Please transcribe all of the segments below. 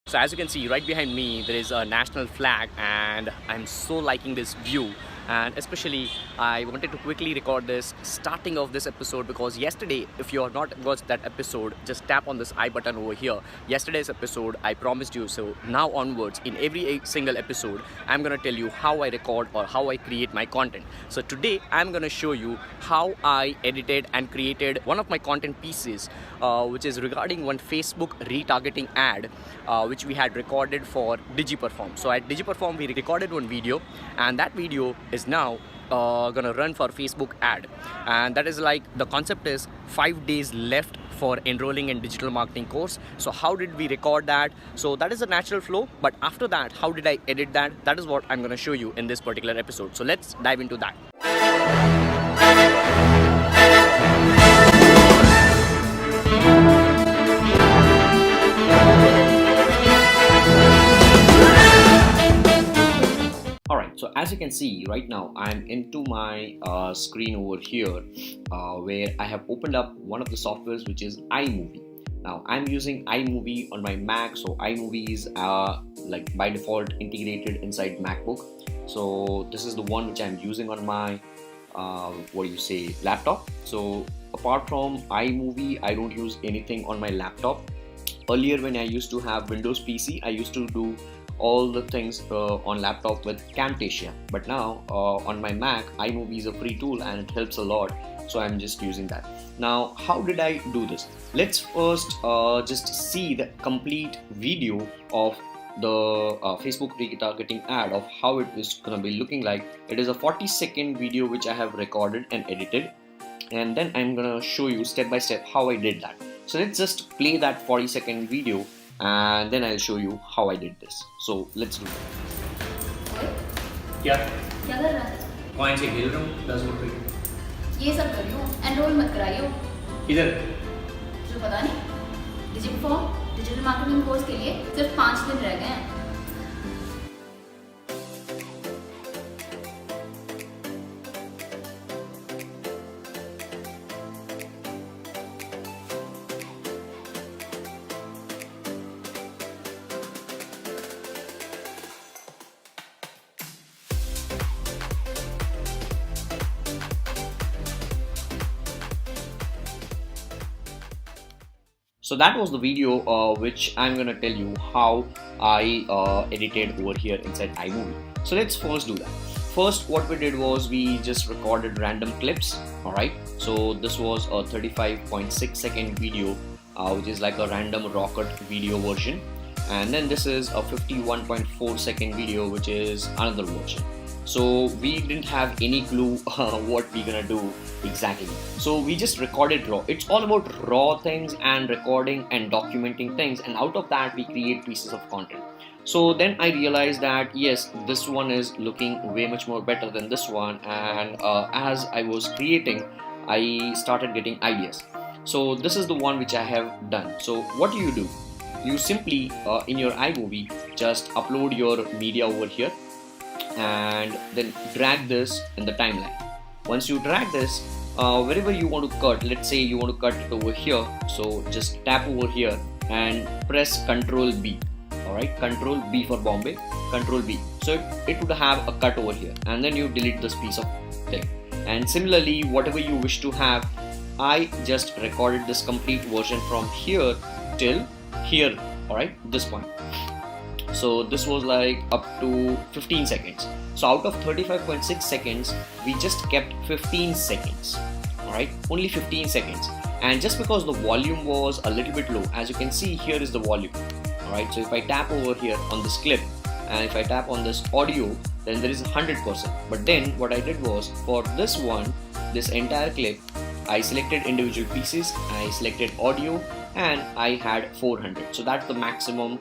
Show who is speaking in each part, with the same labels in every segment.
Speaker 1: So as you can see right behind me, there is a national flag and I'm so liking this view. And especially I wanted to quickly record this starting of this episode because yesterday, if you have not watched that episode, just tap on this I button over here. Yesterday's episode, I promised you, so now onwards in every single episode, I'm gonna tell you how I record or how I create my content. So today I'm gonna show you how I edited and created one of my content pieces, which is regarding one Facebook retargeting ad, which we had recorded for Digiperform. So at Digiperform, we recorded one video, and that video is now gonna run for Facebook ad, and that is like the concept is 5 days left for enrolling in digital marketing course. So how did we record that? So that is a natural flow, but after that, how did I edit that? That is what I'm gonna show you in this particular episode. So let's dive into that. So as you can see right now, I'm into my screen over here, where I have opened up one of the softwares, which is iMovie. Now I'm using iMovie on my Mac, so iMovie is like by default integrated inside MacBook. So this is the one which I'm using on my laptop. So apart from iMovie, I don't use anything on my laptop. Earlier, when I used to have Windows PC, I used to do all the things on laptop with Camtasia, but now on my Mac, iMovie is a free tool and it helps a lot, so I'm just using that. Now how did I do this? Let's first just see the complete video of the Facebook retargeting ad of how it is gonna be looking like. It is a 40-second video which I have recorded and edited, and then I'm gonna show you step by step how I did that. So let's just play that 40-second video and then I'll show you how I did this. So let's do it.
Speaker 2: क्या कर रहा है? कौन से खेल रहा हूँ 10 रुपए
Speaker 3: ये सब कर रही हूँ, एनरोल मत कराइयो।
Speaker 2: इधर
Speaker 3: जो पता नहीं, डिजिटल मार्केटिंग कोर्स के लिए सिर्फ 5 दिन रह गए हैं।
Speaker 1: So that was the video which I'm gonna tell you how I edited over here inside iMovie. So let's first do that. First, what we did was we just recorded random clips. Alright, so this was a 35.6-second video, which is like a random rocket video version, and then this is a 51.4-second video, which is another version. So we didn't have any clue what we're gonna do exactly. So we just recorded raw. It's all about raw things and recording and documenting things, and out of that we create pieces of content. So then I realized that yes, this one is looking way much more better than this one, and as I was creating, I started getting ideas. So this is the one which I have done. So what do? You simply in your iMovie just upload your media over here and then drag this in the timeline. Once you drag this, wherever you want to cut, let's say you want to cut it over here, so just tap over here and press Ctrl B. Alright, Ctrl B for Bombay, Ctrl B. So it would have a cut over here, and then you delete this piece of thing. And similarly, whatever you wish to have, I just recorded this complete version from here till here. Alright, this point. So this was like up to 15 seconds. So out of 35.6 seconds, we just kept 15 seconds. Alright, only 15 seconds. And just because the volume was a little bit low, as you can see, here is the volume. Alright, so if I tap over here on this clip and if I tap on this audio, then there is 100%. But then what I did was, for this one, this entire clip, I selected individual pieces, I selected audio, and I had 400. So that's the maximum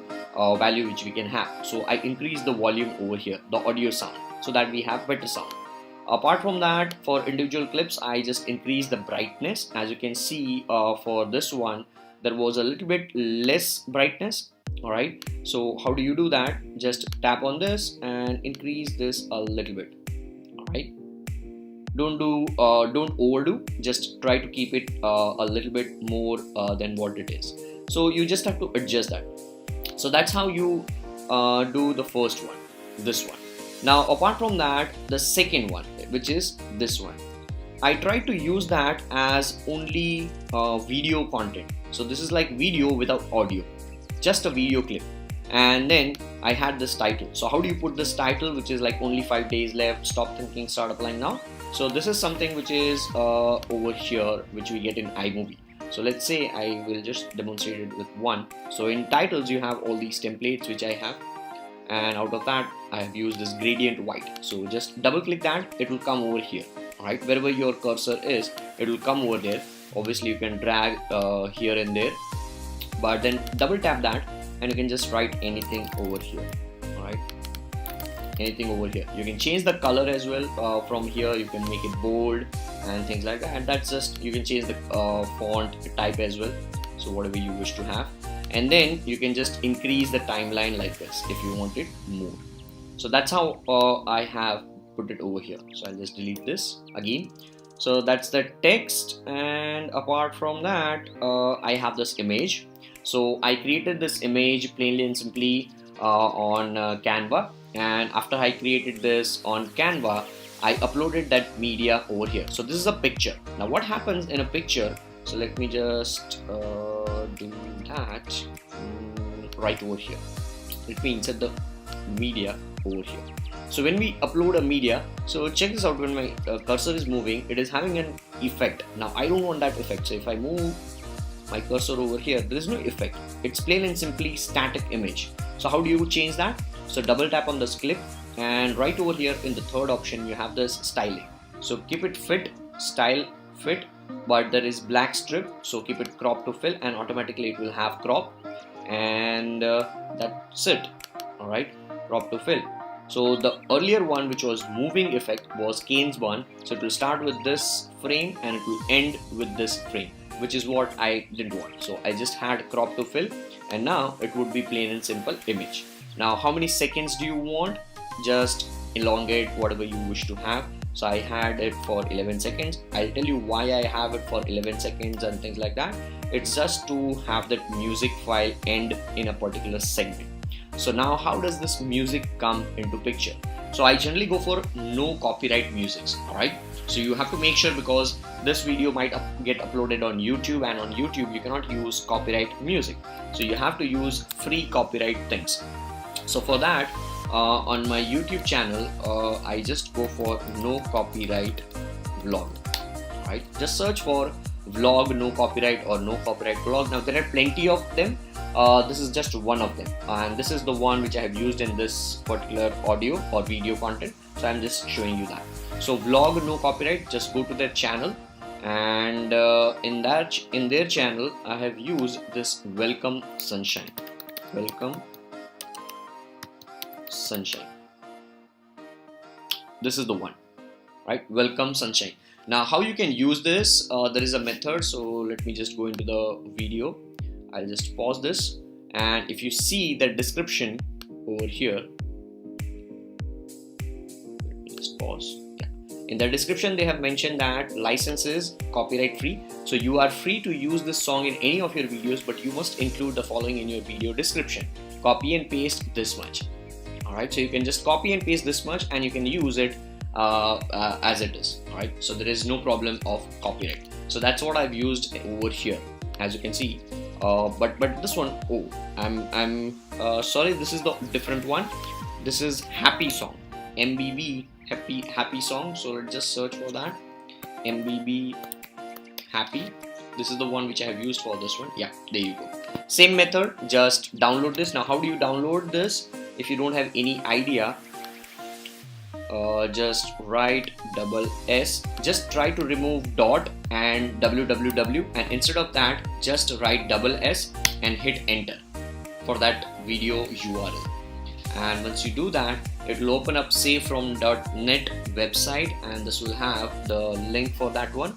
Speaker 1: value which we can have. So I increased the volume over here, the audio sound, so that we have better sound. Apart from that, for individual clips, I just increased the brightness. As you can see, for this one, there was a little bit less brightness. Alright, so how do you do that? Just tap on this and increase this a little bit. Alright, don't overdo, just try to keep it a little bit more than what it is. So you just have to adjust that. So that's how you do the first one, this one. Now apart from that, the second one, which is this one, I tried to use that as only video content. So this is like video without audio, just a video clip. And then I had this title. So how do you put this title, which is like only 5 days left, stop thinking, start applying now? So this is something which is over here, which we get in iMovie. So let's say I will just demonstrate it with one. So in titles you have all these templates which I have, and out of that I have used this gradient white. So just double click that, it will come over here. Alright, wherever your cursor is, it will come over there. Obviously you can drag here and there, but then double tap that and you can just write anything over here. Alright, anything over here. You can change the color as well from here. You can make it bold and things like that. And that's just, you can change the font type as well, so whatever you wish to have. And then you can just increase the timeline like this if you want it more. So that's how I have put it over here. So I'll just delete this again. So that's the text, and apart from that I have this image. So I created this image plainly and simply on Canva, and after I created this on Canva, I uploaded that media over here. So this is a picture. Now what happens in a picture, so let me just do that right over here. Let me insert the media over here. So when we upload a media, so check this out, when my cursor is moving, it is having an effect. Now I don't want that effect, so if I move my cursor over here, there is no effect. It's plain and simply static image. So how do you change that? So double tap on this clip, and right over here in the third option you have this styling. So keep it fit, style fit, but there is black strip, so keep it crop to fill, and automatically it will have crop, and that's it. Alright, crop to fill. So the earlier one, which was moving effect, was Kane's one. So it will start with this frame and it will end with this frame, which is what I didn't want. So I just had crop to fill, and now it would be plain and simple image. Now how many seconds do you want? Just elongate whatever you wish to have. So I had it for 11 seconds. I'll tell you why I have it for 11 seconds and things like that. It's just to have that music file end in a particular segment. So now how does this music come into picture? So I generally go for no copyright musics. Alright, so you have to make sure, because this video might get uploaded on YouTube, and on YouTube you cannot use copyright music. So you have to use free copyright things. So for that, on my YouTube channel, I just go for no copyright vlog. Right? Just search for vlog no copyright or no copyright vlog. Now there are plenty of them. This is just one of them, and this is the one which I have used in this particular audio or video content. So I'm just showing you that. So vlog no copyright, just go to their channel, and in their channel I have used this welcome sunshine. Welcome sunshine. This is the one, right? Welcome sunshine. Now how you can use this, there is a method. So let me just go into the video. I'll just pause this, and if you see the description over here, let me just pause. Yeah. In the description they have mentioned that license is copyright free, so you are free to use this song in any of your videos, but you must include the following in your video description. Copy and paste this much. Alright, so you can just copy and paste this much and you can use it as it is. Alright, so there is no problem of copyright. So that's what I've used over here, as you can see. But this one, oh, I'm sorry, this is the different one. This is happy song, MBB happy song. So let's just search for that, MBB happy. This is the one which I have used for this one. Yeah, there you go. Same method, just download this. Now how do you download this? If you don't have any idea, just write SS, just try to remove dot and www, and instead of that just write SS and hit enter for that video URL. And once you do that, it will open up save from .net website, and this will have the link for that one,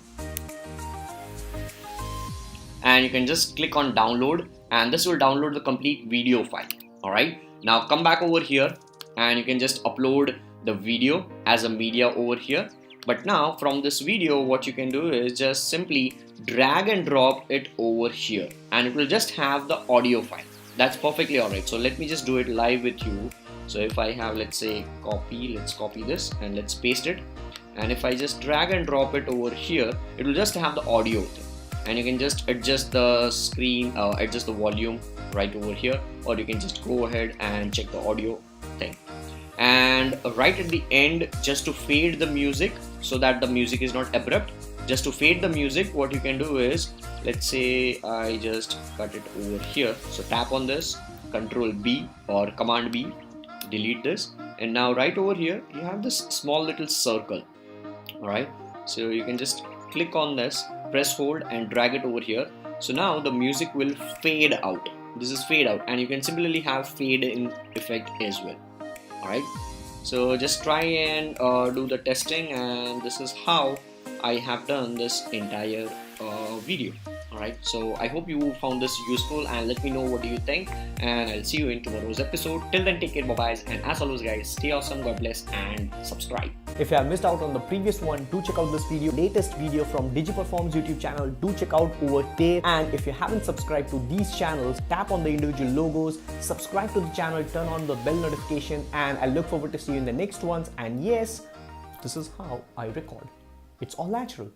Speaker 1: and you can just click on download, and this will download the complete video file. Alright, now come back over here and you can just upload the video as a media over here. But now from this video, what you can do is just simply drag and drop it over here, and it will just have the audio file. That's perfectly alright. So let me just do it live with you. So if I have, let's say, let's copy this and let's paste it. And if I just drag and drop it over here, it will just have the audio thing. And you can just adjust the screen, adjust the volume right over here, or you can just go ahead and check the audio thing. And right at the end, just to fade the music so that the music is not abrupt, just to fade the music, what you can do is, let's say I just cut it over here. So tap on this, Control B or Command B, delete this, and now right over here you have this small little circle. Alright, so you can just click on this, press hold and drag it over here. So now the music will fade out. This is fade out, and you can similarly have fade in effect as well. Alright, so just try and do the testing, and this is how I have done this entire video. Alright, so I hope you found this useful, and let me know what do you think, and I'll see you in tomorrow's episode. Till then, take care, bye-bye, and as always guys, stay awesome, God bless, and subscribe.
Speaker 4: If you have missed out on the previous one, do check out this video, latest video from Digiperform's YouTube channel. Do check out over there. And if you haven't subscribed to these channels, tap on the individual logos, subscribe to the channel, turn on the bell notification, and I look forward to see you in the next ones. And yes, this is how I record. It's all natural.